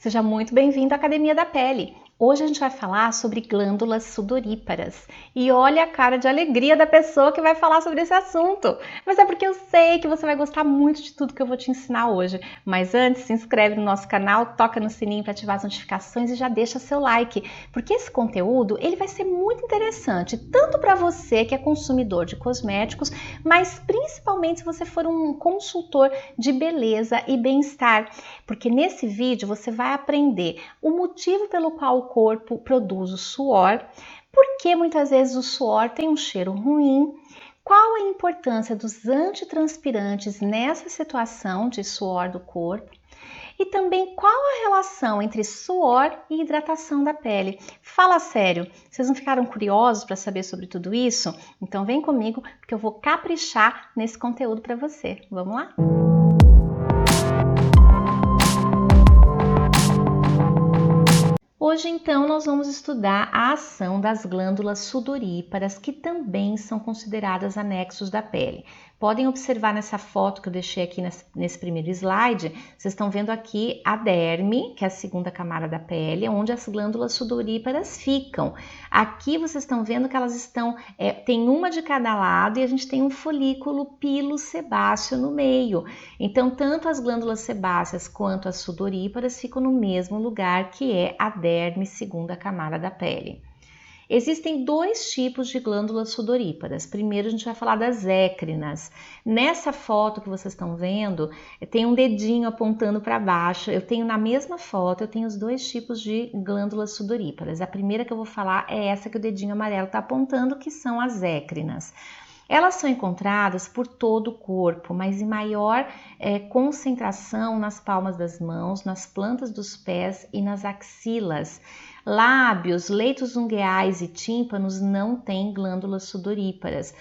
Seja muito bem-vindo à Academia da Pele. Hoje a gente vai falar sobre glândulas sudoríparas. E olha a cara de alegria da pessoa que vai falar sobre esse assunto. Mas é porque eu sei que você vai gostar muito de tudo que eu vou te ensinar hoje. Mas antes, se inscreve no nosso canal, toca no sininho para ativar as notificações e já deixa seu like. Porque esse conteúdo ele vai ser muito interessante, tanto para você que é consumidor de cosméticos, mas principalmente se você for um consultor de beleza e bem-estar. Porque nesse vídeo você vai aprender o motivo pelo qual o corpo produz o suor, por que muitas vezes o suor tem um cheiro ruim, qual a importância dos antitranspirantes nessa situação de suor do corpo e também qual a relação entre suor e hidratação da pele. Fala sério, vocês não ficaram curiosos para saber sobre tudo isso? Então vem comigo porque eu vou caprichar nesse conteúdo para você. Vamos lá? Hoje, então, nós vamos estudar a ação das glândulas sudoríparas, que também são consideradas anexos da pele. Podem observar nessa foto que eu deixei aqui nesse primeiro slide, vocês estão vendo aqui a derme, que é a segunda camada da pele, onde as glândulas sudoríparas ficam. Aqui vocês estão vendo que elas estão, tem uma de cada lado e a gente tem um folículo pilosebáceo no meio. Então, tanto as glândulas sebáceas quanto as sudoríparas ficam no mesmo lugar, que é a derme, segunda camada da pele. Existem dois tipos de glândulas sudoríparas. Primeiro a gente vai falar das écrinas. Nessa foto que vocês estão vendo, tem um dedinho apontando para baixo. Eu tenho na mesma foto, eu tenho os dois tipos de glândulas sudoríparas. A primeira que eu vou falar é essa que o dedinho amarelo está apontando, que são as écrinas. Elas são encontradas por todo o corpo, mas em maior concentração nas palmas das mãos, nas plantas dos pés e nas axilas. Lábios, leitos ungueais e tímpanos não têm glândulas sudoríparas.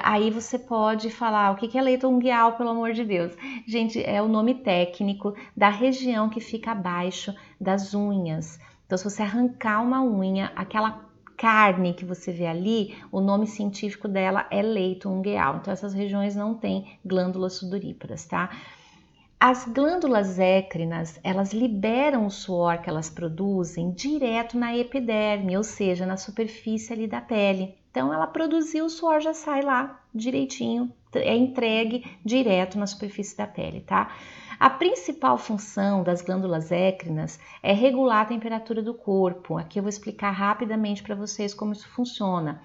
Aí você pode falar, o que é leito ungueal, pelo amor de Deus? Gente, é o nome técnico da região que fica abaixo das unhas. Então, se você arrancar uma unha, aquela carne que você vê ali, o nome científico dela é leito ungueal. Então, essas regiões não têm glândulas sudoríparas, tá? As glândulas écrinas, elas liberam o suor que elas produzem direto na epiderme, ou seja, na superfície ali da pele. Então, ela produziu o suor, já sai lá direitinho, é entregue direto na superfície da pele, tá? A principal função das glândulas écrinas é regular a temperatura do corpo. Aqui eu vou explicar rapidamente para vocês como isso funciona.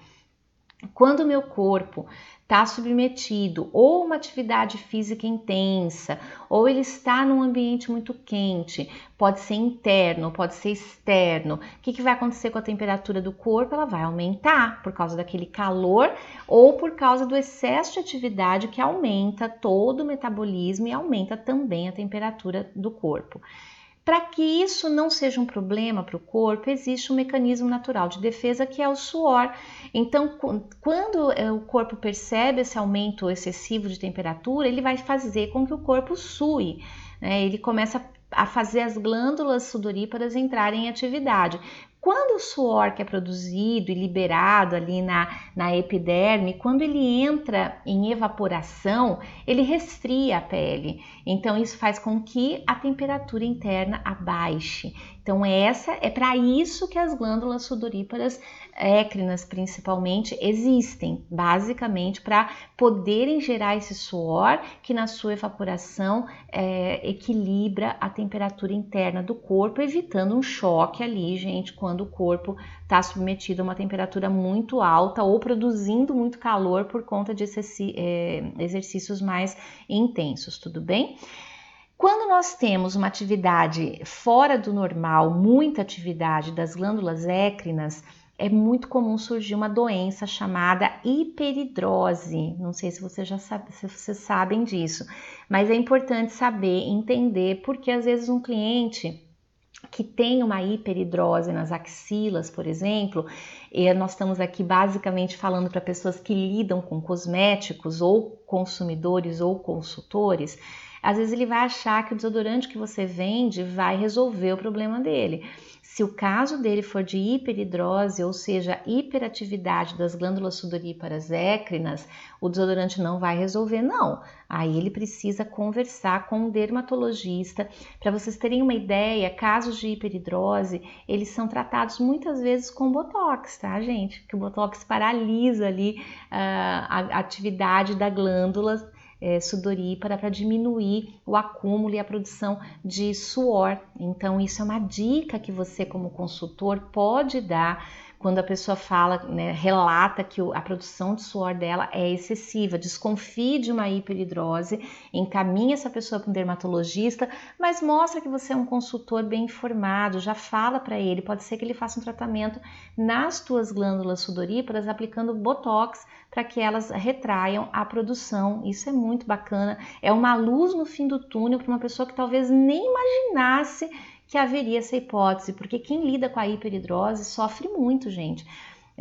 Quando o meu corpo está submetido ou a uma atividade física intensa, ou ele está num ambiente muito quente, pode ser interno, pode ser externo, o que vai acontecer com a temperatura do corpo? Ela vai aumentar por causa daquele calor ou por causa do excesso de atividade que aumenta todo o metabolismo e aumenta também a temperatura do corpo. Para que isso não seja um problema para o corpo, existe um mecanismo natural de defesa que é o suor. Então, quando o corpo percebe esse aumento excessivo de temperatura, ele vai fazer com que o corpo sue, né? Ele começa a fazer as glândulas sudoríparas entrarem em atividade. Quando o suor que é produzido e liberado ali na epiderme, quando ele entra em evaporação, ele resfria a pele. Então, isso faz com que a temperatura interna abaixe. Então, é para isso que as glândulas sudoríparas écrinas, principalmente, existem, basicamente para poderem gerar esse suor que na sua evaporação equilibra a temperatura interna do corpo, evitando um choque ali, gente, quando o corpo está submetido a uma temperatura muito alta ou produzindo muito calor por conta de exercícios mais intensos, tudo bem? Quando nós temos uma atividade fora do normal, muita atividade das glândulas écrinas, é muito comum surgir uma doença chamada hiperidrose. Não sei se vocês sabem disso, mas é importante saber, entender, porque às vezes um cliente que tem uma hiperidrose nas axilas, por exemplo, e nós estamos aqui basicamente falando para pessoas que lidam com cosméticos ou consumidores ou consultores, às vezes ele vai achar que o desodorante que você vende vai resolver o problema dele. Se o caso dele for de hiperidrose, ou seja, hiperatividade das glândulas sudoríparas écrinas, o desodorante não vai resolver, não. Aí ele precisa conversar com um dermatologista. Para vocês terem uma ideia, casos de hiperidrose, eles são tratados muitas vezes com botox, tá, gente? Que o botox paralisa ali a atividade da glândula sudorípara para diminuir o acúmulo e a produção de suor. Então, isso é uma dica que você, como consultor, pode dar quando a pessoa fala, né, relata que a produção de suor dela é excessiva. Desconfie de uma hiperidrose, encaminhe essa pessoa para um dermatologista, mas mostra que você é um consultor bem informado, já fala para ele, pode ser que ele faça um tratamento nas tuas glândulas sudoríparas aplicando botox para que elas retraiam a produção. Isso é muito bacana, é uma luz no fim do túnel para uma pessoa que talvez nem imaginasse que haveria essa hipótese, porque quem lida com a hiperidrose sofre muito, gente.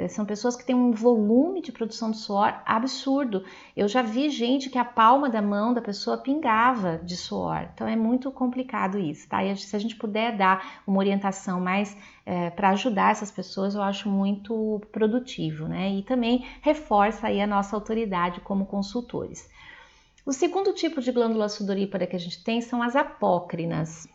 São pessoas que têm um volume de produção de suor absurdo. Eu já vi gente que a palma da mão da pessoa pingava de suor. Então é muito complicado isso, tá? E se a gente puder dar uma orientação mais para ajudar essas pessoas, eu acho muito produtivo, né? E também reforça aí a nossa autoridade como consultores. O segundo tipo de glândula sudorípara que a gente tem são as apócrinas.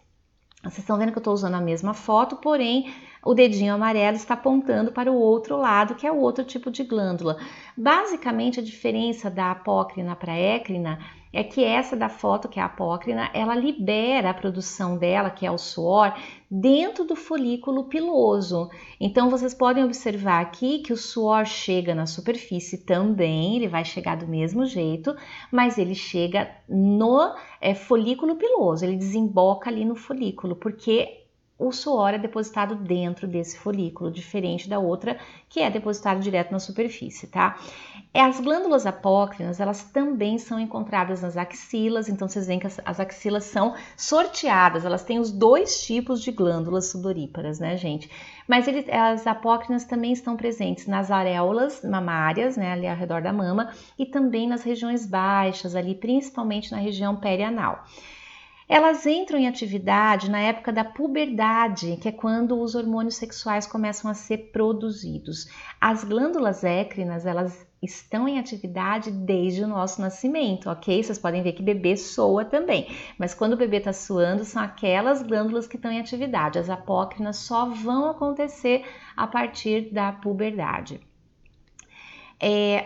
Vocês estão vendo que eu estou usando a mesma foto, porém o dedinho amarelo está apontando para o outro lado, que é o outro tipo de glândula. Basicamente, a diferença da apócrina para a écrina é que essa da foto, que é a apócrina, ela libera a produção dela, que é o suor, dentro do folículo piloso. Então, vocês podem observar aqui que o suor chega na superfície também, ele vai chegar do mesmo jeito, mas ele chega no folículo piloso, ele desemboca ali no folículo, porque o suor é depositado dentro desse folículo, diferente da outra que é depositado direto na superfície, tá? As glândulas apócrinas, elas também são encontradas nas axilas, então vocês veem que as axilas são sorteadas, elas têm os dois tipos de glândulas sudoríparas, né, gente? Mas as apócrinas também estão presentes nas areolas mamárias, né, ali ao redor da mama, e também nas regiões baixas, ali principalmente na região perianal. Elas entram em atividade na época da puberdade, que é quando os hormônios sexuais começam a ser produzidos. As glândulas écrinas, elas estão em atividade desde o nosso nascimento, ok? Vocês podem ver que bebê soa também, mas quando o bebê está suando, são aquelas glândulas que estão em atividade. As apócrinas só vão acontecer a partir da puberdade.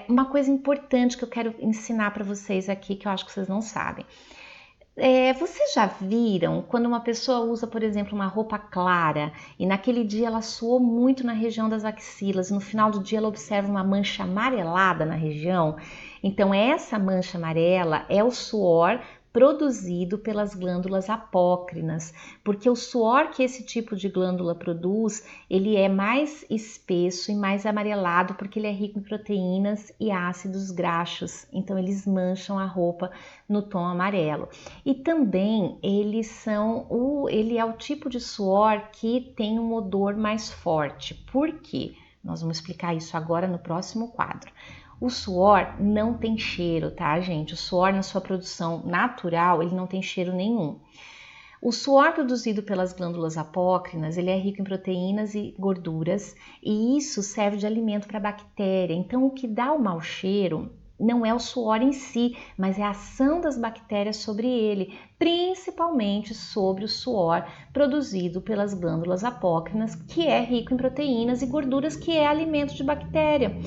Uma coisa importante que eu quero ensinar para vocês aqui, que eu acho que vocês não sabem. Vocês já viram quando uma pessoa usa, por exemplo, uma roupa clara e naquele dia ela suou muito na região das axilas e no final do dia ela observa uma mancha amarelada na região? Então essa mancha amarela é o suor produzido pelas glândulas apócrinas, porque o suor que esse tipo de glândula produz, ele é mais espesso e mais amarelado porque ele é rico em proteínas e ácidos graxos, então eles mancham a roupa no tom amarelo. E também ele é o tipo de suor que tem um odor mais forte. Por quê? Nós vamos explicar isso agora no próximo quadro. O suor não tem cheiro, tá, gente? O suor na sua produção natural, ele não tem cheiro nenhum. O suor produzido pelas glândulas apócrinas, ele é rico em proteínas e gorduras, e isso serve de alimento para a bactéria. Então, o que dá o mau cheiro não é o suor em si, mas é a ação das bactérias sobre ele, principalmente sobre o suor produzido pelas glândulas apócrinas, que é rico em proteínas e gorduras, que é alimento de bactéria.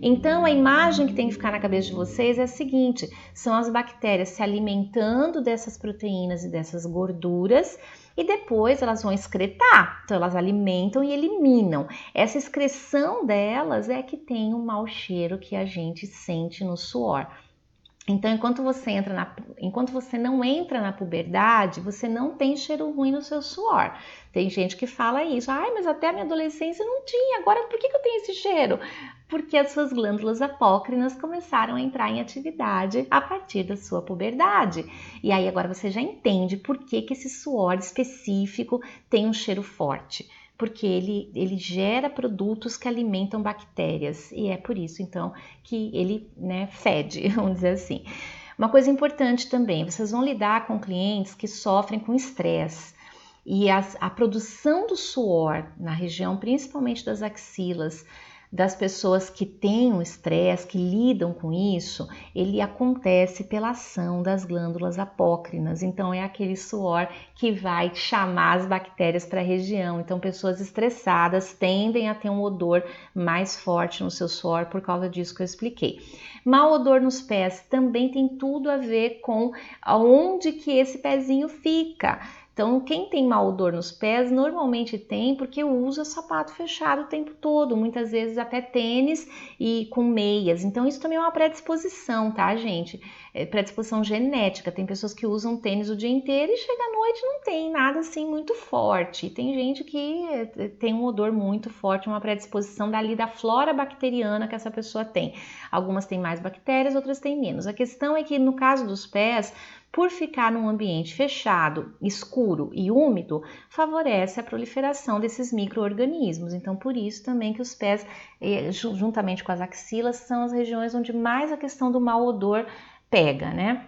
Então, a imagem que tem que ficar na cabeça de vocês é a seguinte: são as bactérias se alimentando dessas proteínas e dessas gorduras e depois elas vão excretar. Então, elas alimentam e eliminam. Essa excreção delas é que tem o mau cheiro que a gente sente no suor. Então, enquanto você não entra na puberdade, você não tem cheiro ruim no seu suor. Tem gente que fala isso, mas até a minha adolescência não tinha, agora por que eu tenho esse cheiro? Porque as suas glândulas apócrinas começaram a entrar em atividade a partir da sua puberdade. E aí agora você já entende por que esse suor específico tem um cheiro forte. Porque ele gera produtos que alimentam bactérias e é por isso então que ele, fede, vamos dizer assim. Uma coisa importante também, vocês vão lidar com clientes que sofrem com estresse. E a produção do suor na região, principalmente das axilas, das pessoas que têm o estresse, que lidam com isso, ele acontece pela ação das glândulas apócrinas. Então é aquele suor que vai chamar as bactérias para a região. Então pessoas estressadas tendem a ter um odor mais forte no seu suor por causa disso que eu expliquei. Mau odor nos pés também tem tudo a ver com aonde que esse pezinho fica. Então, quem tem mau odor nos pés normalmente tem porque usa sapato fechado o tempo todo, muitas vezes até tênis e com meias. Então, isso também é uma predisposição, tá, gente? É predisposição genética. Tem pessoas que usam tênis o dia inteiro e chega à noite não tem nada assim muito forte. E tem gente que tem um odor muito forte, uma predisposição dali da flora bacteriana que essa pessoa tem. Algumas têm mais bactérias, outras têm menos. A questão é que no caso dos pés, por ficar num ambiente fechado, escuro e úmido, favorece a proliferação desses micro-organismos. Então, por isso também que os pés, juntamente com as axilas, são as regiões onde mais a questão do mau odor pega, né?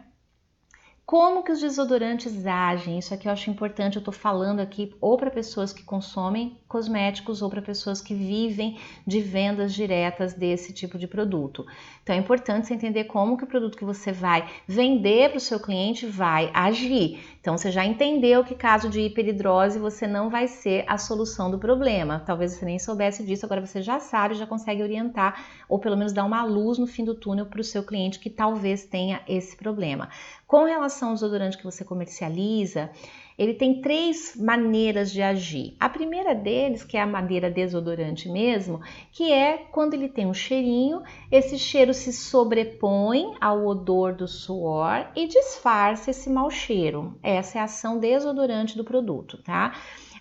Como que os desodorantes agem? Isso aqui eu acho importante, eu estou falando aqui ou para pessoas que consomem cosméticos ou para pessoas que vivem de vendas diretas desse tipo de produto. Então é importante você entender como que o produto que você vai vender para o seu cliente vai agir. Então você já entendeu que caso de hiperidrose você não vai ser a solução do problema. Talvez você nem soubesse disso, agora você já sabe, já consegue orientar ou pelo menos dar uma luz no fim do túnel para o seu cliente que talvez tenha esse problema. Com relação ao desodorante que você comercializa, ele tem 3 maneiras de agir. A primeira deles, que é a maneira desodorante mesmo, que é quando ele tem um cheirinho, esse cheiro se sobrepõe ao odor do suor e disfarça esse mau cheiro. Essa é a ação desodorante do produto, tá?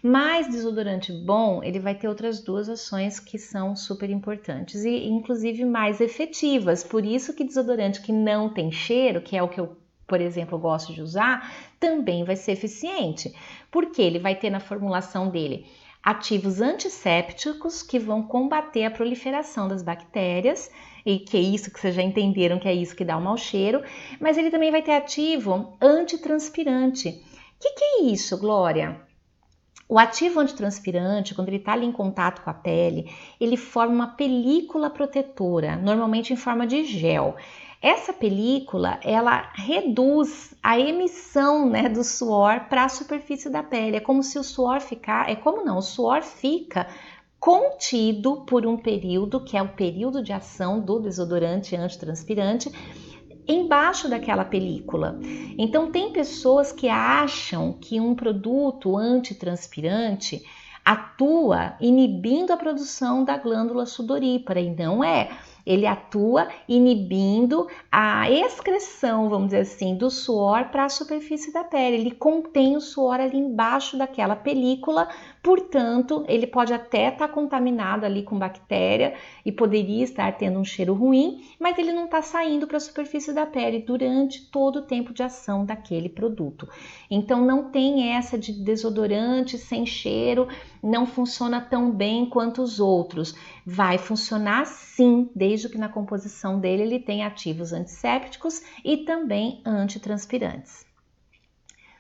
Mas desodorante bom, ele vai ter outras 2 ações que são super importantes e inclusive mais efetivas. Por isso que desodorante que não tem cheiro, que é o que eu, por exemplo, gosto de usar, também vai ser eficiente, porque ele vai ter na formulação dele ativos antissépticos que vão combater a proliferação das bactérias, e que é isso que vocês já entenderam que é isso que dá o mau cheiro, mas ele também vai ter ativo antitranspirante. O que é isso, Glória? O ativo antitranspirante, quando ele está ali em contato com a pele, ele forma uma película protetora, normalmente em forma de gel. Essa película, ela reduz a emissão, né, do suor para a superfície da pele. É como se o suor o suor fica contido por um período, que é o período de ação do desodorante antitranspirante, embaixo daquela película. Então tem pessoas que acham que um produto antitranspirante atua inibindo a produção da glândula sudorípara, e não é. Ele atua inibindo a excreção, vamos dizer assim, do suor para a superfície da pele. Ele contém o suor ali embaixo daquela película, portanto, ele pode até estar contaminado ali com bactéria e poderia estar tendo um cheiro ruim, mas ele não está saindo para a superfície da pele durante todo o tempo de ação daquele produto. Então não tem essa de desodorante sem cheiro, não funciona tão bem quanto os outros. Vai funcionar sim, desde que na composição dele ele tenha ativos antissépticos e também antitranspirantes.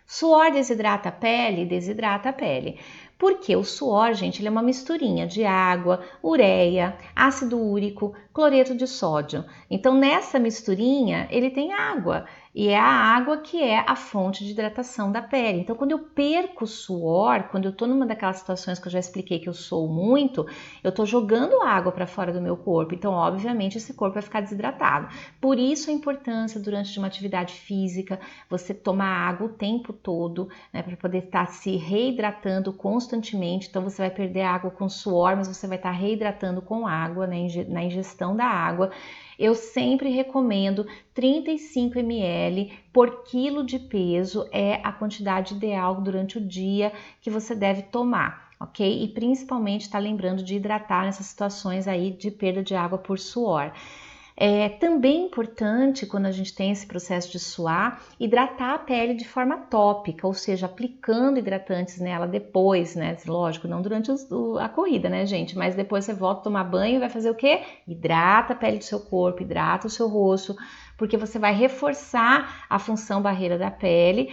Suor desidrata a pele? Desidrata a pele. Porque o suor, gente, ele é uma misturinha de água, ureia, ácido úrico, cloreto de sódio. Então, nessa misturinha, ele tem água. E é a água que é a fonte de hidratação da pele. Então, quando eu perco suor, quando eu tô numa daquelas situações que eu já expliquei que eu sou muito, eu tô jogando água para fora do meu corpo. Então, obviamente, esse corpo vai ficar desidratado. Por isso a importância, durante uma atividade física, você tomar água o tempo todo, né, para poder estar se reidratando constantemente. Então, você vai perder água com suor, mas você vai estar reidratando com água, né, na ingestão da água. Eu sempre recomendo 35 ml por quilo de peso, é a quantidade ideal durante o dia que você deve tomar, ok? E principalmente tá lembrando de hidratar nessas situações aí de perda de água por suor. É também importante, quando a gente tem esse processo de suar, hidratar a pele de forma tópica, ou seja, aplicando hidratantes nela depois, né? Lógico, não durante a corrida, né, gente? Mas depois você volta a tomar banho e vai fazer o quê? Hidrata a pele do seu corpo, hidrata o seu rosto, porque você vai reforçar a função barreira da pele,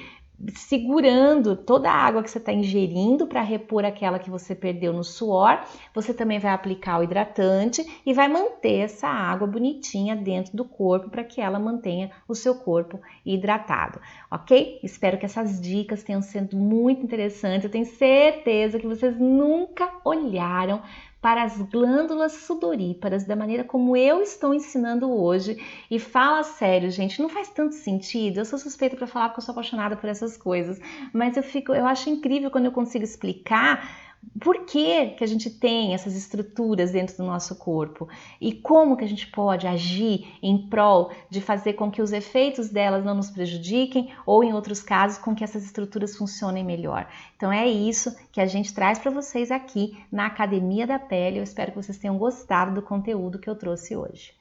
segurando toda a água que você está ingerindo para repor aquela que você perdeu no suor. Você também vai aplicar o hidratante e vai manter essa água bonitinha dentro do corpo para que ela mantenha o seu corpo hidratado, ok? Espero que essas dicas tenham sido muito interessantes. Eu tenho certeza que vocês nunca olharam para as glândulas sudoríparas da maneira como eu estou ensinando hoje. E fala sério, gente, não faz tanto sentido. Eu sou suspeita para falar porque eu sou apaixonada por essas coisas, mas eu acho incrível quando eu consigo explicar por que a gente tem essas estruturas dentro do nosso corpo e como que a gente pode agir em prol de fazer com que os efeitos delas não nos prejudiquem ou, em outros casos, com que essas estruturas funcionem melhor. Então é isso que a gente traz para vocês aqui na Academia da Pele. Eu espero que vocês tenham gostado do conteúdo que eu trouxe hoje.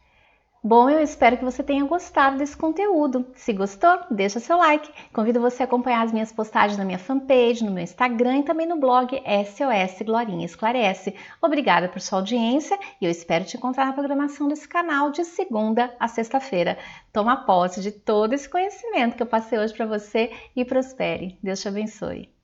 Bom, eu espero que você tenha gostado desse conteúdo. Se gostou, deixa seu like. Convido você a acompanhar as minhas postagens na minha fanpage, no meu Instagram e também no blog SOS Glorinha Esclarece. Obrigada por sua audiência e eu espero te encontrar na programação desse canal de segunda a sexta-feira. Toma posse de todo esse conhecimento que eu passei hoje para você e prospere. Deus te abençoe.